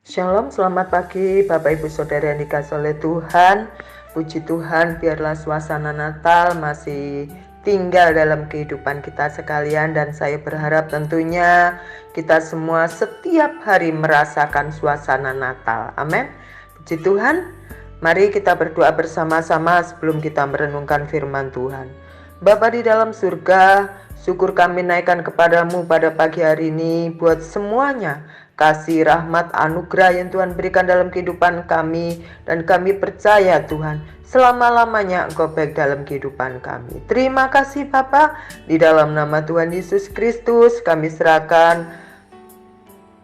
Shalom, selamat pagi Bapak Ibu Saudara yang dikasihi oleh Tuhan. Puji Tuhan, biarlah suasana Natal masih tinggal dalam kehidupan kita sekalian. Dan saya berharap tentunya kita semua setiap hari merasakan suasana Natal. Amin. Puji Tuhan. Mari kita berdoa bersama-sama sebelum kita merenungkan firman Tuhan. Bapa di dalam surga, syukur kami naikkan kepadamu pada pagi hari ini buat semuanya kasih, rahmat, anugerah yang Tuhan berikan dalam kehidupan kami. Dan kami percaya Tuhan, selama-lamanya Engkau baik dalam kehidupan kami. Terima kasih Bapa, di dalam nama Tuhan Yesus Kristus kami serahkan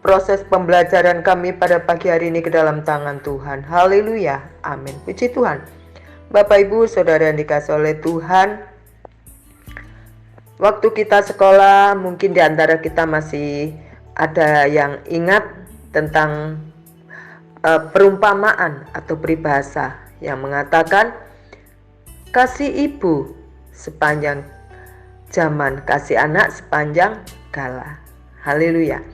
proses pembelajaran kami pada pagi hari ini ke dalam tangan Tuhan. Haleluya, amin. Puji Tuhan. Bapak Ibu Saudara yang dikasihi oleh Tuhan, waktu kita sekolah mungkin di antara kita masih ada yang ingat tentang perumpamaan atau peribahasa yang mengatakan kasih ibu sepanjang zaman, kasih anak sepanjang kala. Haleluya.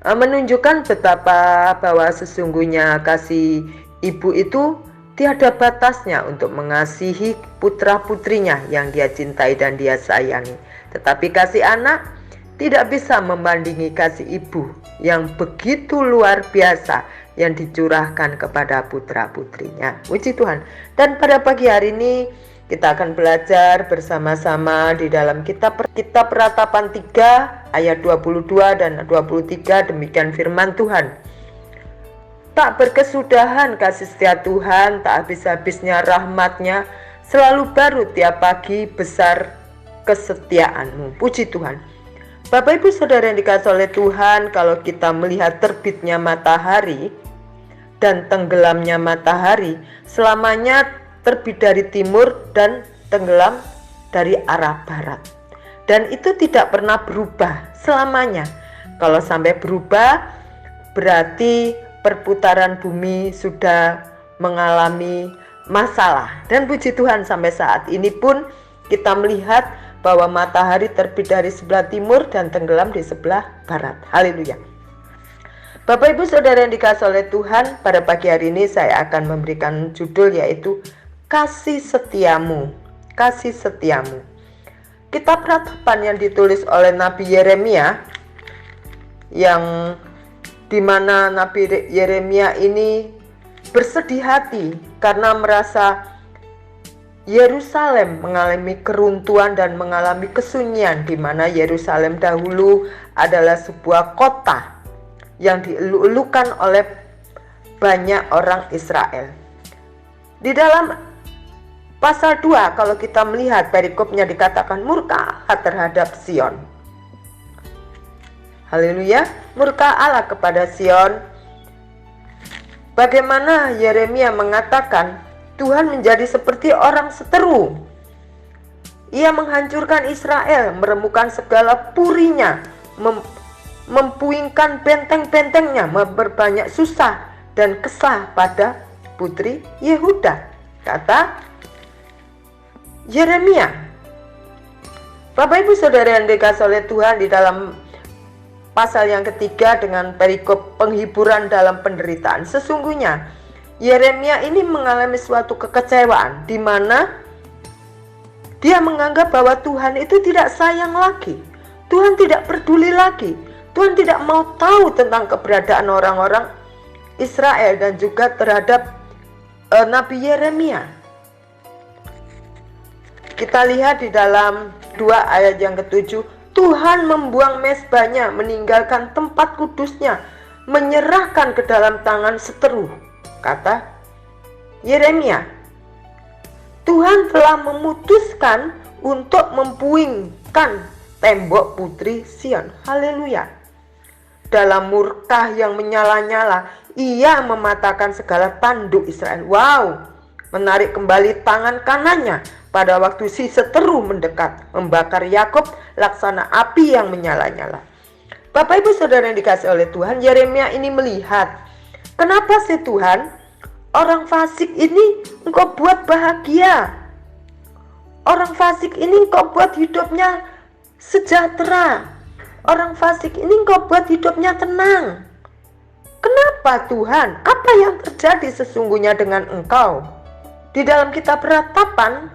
Menunjukkan betapa bahwa sesungguhnya kasih ibu itu tiada batasnya untuk mengasihi putra-putrinya yang dia cintai dan dia sayangi. Tetapi kasih anak tidak bisa membandingi kasih ibu yang begitu luar biasa yang dicurahkan kepada putra-putrinya. Puji Tuhan. Dan pada pagi hari ini kita akan belajar bersama-sama di dalam kitab Ratapan 3 ayat 22 dan 23. Demikian firman Tuhan. Tak berkesudahan kasih setia Tuhan, tak habis-habisnya rahmatnya, selalu baru tiap pagi, besar kesetiaanmu. Puji Tuhan. Bapak Ibu Saudara yang dikasihi oleh Tuhan, kalau kita melihat terbitnya matahari dan tenggelamnya matahari, selamanya terbit dari timur dan tenggelam dari arah barat. Dan itu tidak pernah berubah selamanya. Kalau sampai berubah, berarti perputaran bumi sudah mengalami masalah. Dan puji Tuhan sampai saat ini pun kita melihat bahwa matahari terbit dari sebelah timur dan tenggelam di sebelah barat. Haleluya. Bapak Ibu Saudara yang dikasihi oleh Tuhan, pada pagi hari ini saya akan memberikan judul yaitu Kasih Setiamu. Kasih Setiamu. Kitab Ratapan yang ditulis oleh Nabi Yeremia, yang dimana Nabi Yeremia ini bersedih hati karena merasa Yerusalem mengalami keruntuhan dan mengalami kesunyian, di mana Yerusalem dahulu adalah sebuah kota yang dielu-elukan oleh banyak orang Israel. Di dalam pasal 2 kalau kita melihat perikopnya dikatakan murka terhadap Sion. Haleluya, murka Allah kepada Sion. Bagaimana Yeremia mengatakan Tuhan menjadi seperti orang seteru. Ia menghancurkan Israel, meremukkan segala purinya, mempuingkan benteng-bentengnya, memperbanyak susah dan kesah pada putri Yehuda. Kata Yeremia. Bapak Ibu Saudara yang dikasihi oleh Tuhan, di dalam pasal yang ketiga dengan perikop penghiburan dalam penderitaan, sesungguhnya Yeremia ini mengalami suatu kekecewaan di mana dia menganggap bahwa Tuhan itu tidak sayang lagi. Tuhan tidak peduli lagi. Tuhan tidak mau tahu tentang keberadaan orang-orang Israel dan juga terhadap Nabi Yeremia. Kita lihat di dalam 2 ayat yang ke-7, Tuhan membuang mezbahnya, meninggalkan tempat kudusnya, menyerahkan ke dalam tangan seteru. Kata Yeremia, Tuhan telah memutuskan untuk mempuingkan tembok putri Sion. Haleluya. Dalam murka yang menyala-nyala, ia mematahkan segala tanduk Israel. Wow, menarik kembali tangan kanannya pada waktu si seteru mendekat, membakar Yakub laksana api yang menyala-nyala. Bapak Ibu Saudara yang dikasihi oleh Tuhan, Yeremia ini melihat, kenapa sih Tuhan, orang fasik ini Engkau buat bahagia? Orang fasik ini Engkau buat hidupnya sejahtera. Orang fasik ini Engkau buat hidupnya tenang. Kenapa Apa Tuhan? Apa yang terjadi sesungguhnya dengan engkau? Di dalam kitab Ratapan,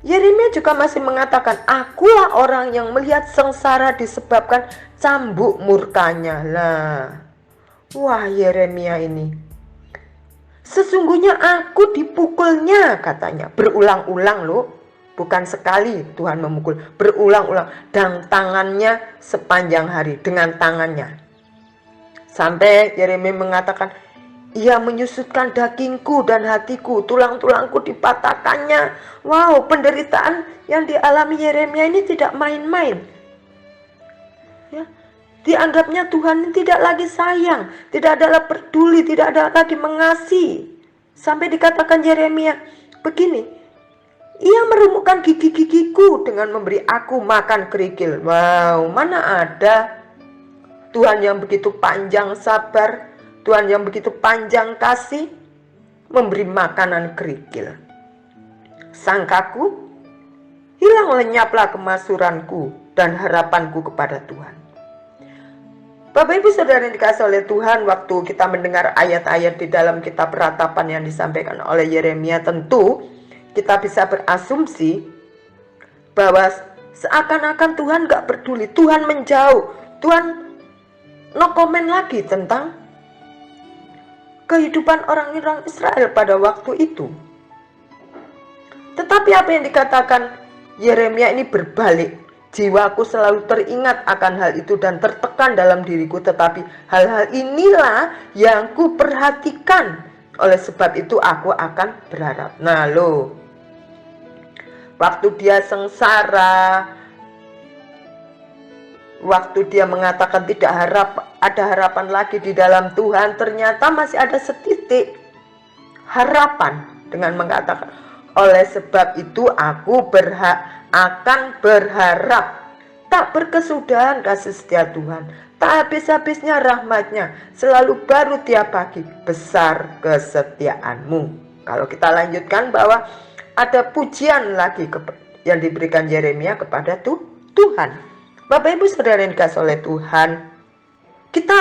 Yeremia juga masih mengatakan, akulah orang yang melihat sengsara disebabkan cambuk murkanya. Lah, wah Yeremia ini, sesungguhnya aku dipukulnya, katanya, berulang-ulang loh. Bukan sekali Tuhan memukul, berulang-ulang, dan tangannya sepanjang hari, dengan tangannya. Sampai Yeremia mengatakan, ia menyusutkan dagingku dan hatiku, tulang-tulangku dipatahkannya. Wow, penderitaan yang dialami Yeremia ini tidak main-main. Ya, dianggapnya Tuhan tidak lagi sayang, tidak ada peduli, tidak ada lagi mengasihi. Sampai dikatakan Yeremia begini, ia merumukkan gigi-gigiku dengan memberi aku makan kerikil. Wow, mana ada Tuhan yang begitu panjang sabar, Tuhan yang begitu panjang kasih, memberi makanan kerikil. Sangkaku, hilang lenyaplah kemasuranku dan harapanku kepada Tuhan. Bapak Ibu Saudara yang dikasihi oleh Tuhan, waktu kita mendengar ayat-ayat di dalam kitab Ratapan yang disampaikan oleh Yeremia, tentu kita bisa berasumsi bahwa seakan-akan Tuhan gak peduli, Tuhan menjauh, Tuhan no komen lagi tentang kehidupan orang-orang Israel pada waktu itu. Tetapi apa yang dikatakan Yeremia ini berbalik. Jiwaku selalu teringat akan hal itu dan tertekan dalam diriku, tetapi hal-hal inilah yang ku perhatikan. Oleh sebab itu aku akan berharap. Nah loh, waktu dia sengsara, waktu dia mengatakan tidak ada harapan lagi di dalam Tuhan, ternyata masih ada setitik harapan dengan mengatakan, oleh sebab itu aku akan berharap. Tak berkesudahan kasih setia Tuhan, tak habis-habisnya rahmatnya, selalu baru tiap pagi, besar kesetiaanmu. Kalau kita lanjutkan bahwa ada pujian lagi yang diberikan Yeremia kepada Tuhan. Bapak Ibu Saudara yang dikasihi oleh Tuhan, kita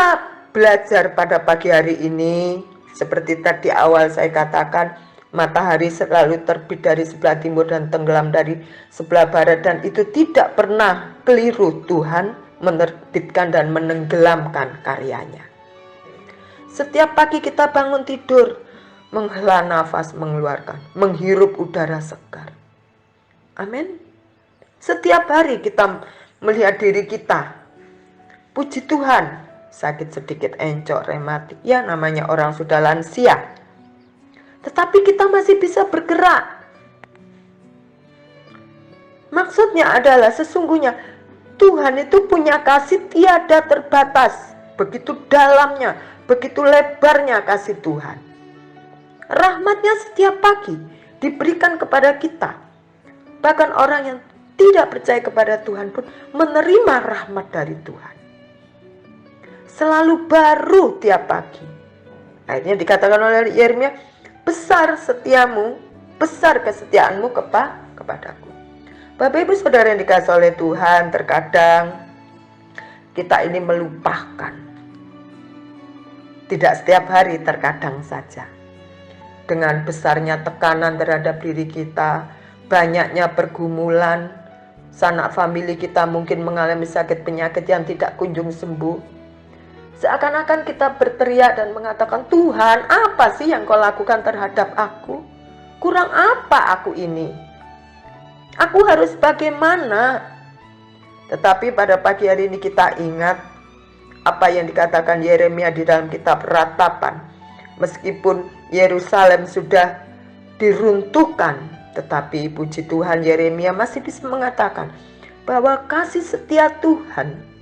belajar pada pagi hari ini, seperti tadi awal saya katakan, matahari selalu terbit dari sebelah timur dan tenggelam dari sebelah barat, dan itu tidak pernah keliru. Tuhan menerbitkan dan menenggelamkan karyanya. Setiap pagi kita bangun tidur, menghela nafas, mengeluarkan, menghirup udara segar. Amin. Setiap hari kita melihat diri kita, puji Tuhan, sakit sedikit, encok, rematik, ya namanya orang sudah lansia, tetapi kita masih bisa bergerak. Maksudnya adalah sesungguhnya Tuhan itu punya kasih tiada terbatas. Begitu dalamnya, begitu lebarnya kasih Tuhan. Rahmatnya setiap pagi diberikan kepada kita. Bahkan orang yang tidak percaya kepada Tuhan pun menerima rahmat dari Tuhan. Selalu baru tiap pagi. Akhirnya dikatakan oleh Yeremia, besar setiamu, besar kesetiaanmu kepadaku. Bapak Ibu Saudara yang dikasihi oleh Tuhan, terkadang kita ini melupakan. Tidak setiap hari, terkadang saja. Dengan besarnya tekanan terhadap diri kita, banyaknya pergumulan, sanak famili kita mungkin mengalami sakit penyakit yang tidak kunjung sembuh. Seakan-akan kita berteriak dan mengatakan, Tuhan, apa sih yang kau lakukan terhadap aku? Kurang apa aku ini? Aku harus bagaimana? Tetapi pada pagi hari ini kita ingat apa yang dikatakan Yeremia di dalam kitab Ratapan. Meskipun Yerusalem sudah diruntuhkan, tetapi puji Tuhan, Yeremia masih bisa mengatakan bahwa kasih setia Tuhan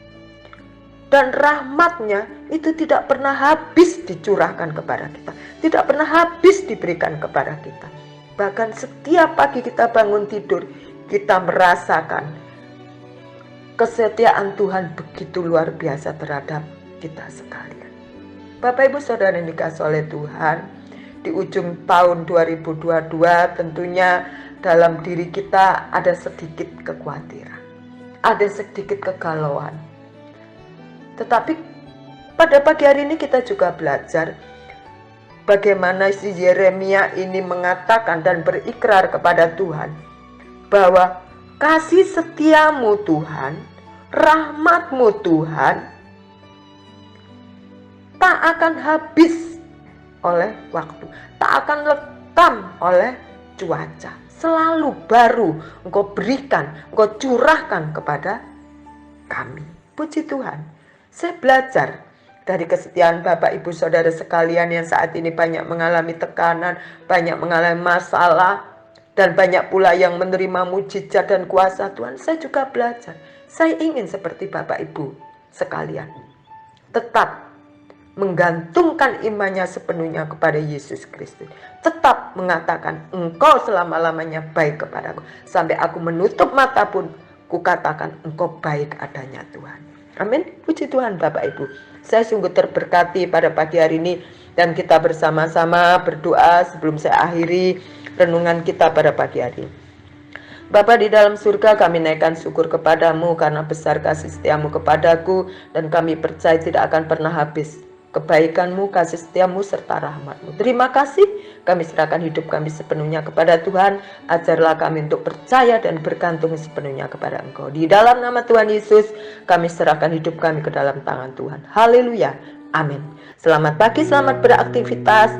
dan rahmatnya itu tidak pernah habis dicurahkan kepada kita, tidak pernah habis diberikan kepada kita. Bahkan setiap pagi kita bangun tidur, kita merasakan kesetiaan Tuhan begitu luar biasa terhadap kita sekalian. Bapak Ibu Saudara yang dikasihi oleh Tuhan, di ujung tahun 2022 tentunya dalam diri kita ada sedikit kekhawatiran, ada sedikit kegalauan. Tetapi pada pagi hari ini kita juga belajar bagaimana si Yeremia ini mengatakan dan berikrar kepada Tuhan bahwa kasih setiamu Tuhan, rahmatmu Tuhan tak akan habis oleh waktu, tak akan lekang oleh cuaca. Selalu baru Engkau berikan, Engkau curahkan kepada kami. Puji Tuhan. Saya belajar dari kesetiaan Bapak Ibu Saudara sekalian yang saat ini banyak mengalami tekanan, banyak mengalami masalah, dan banyak pula yang menerima mujizat dan kuasa Tuhan. Saya juga belajar. Saya ingin seperti Bapak Ibu sekalian, tetap menggantungkan imannya sepenuhnya kepada Yesus Kristus. Tetap mengatakan, Engkau selama-lamanya baik kepadaku. Sampai aku menutup mata pun, kukatakan Engkau baik adanya Tuhan. Amin. Puji Tuhan Bapak Ibu. Saya sungguh terberkati pada pagi hari ini. Dan kita bersama-sama berdoa sebelum saya akhiri renungan kita pada pagi hari ini. Bapa di dalam surga, kami naikkan syukur kepadamu karena besar kasih setiamu kepadaku. Dan kami percaya tidak akan pernah habis kebaikanmu, kasih setiamu, serta rahmatmu. Terima kasih, kami serahkan hidup kami sepenuhnya kepada Tuhan. Ajarlah kami untuk percaya dan bergantung sepenuhnya kepada Engkau. Di dalam nama Tuhan Yesus, kami serahkan hidup kami ke dalam tangan Tuhan. Haleluya, amin. Selamat pagi, selamat beraktivitas.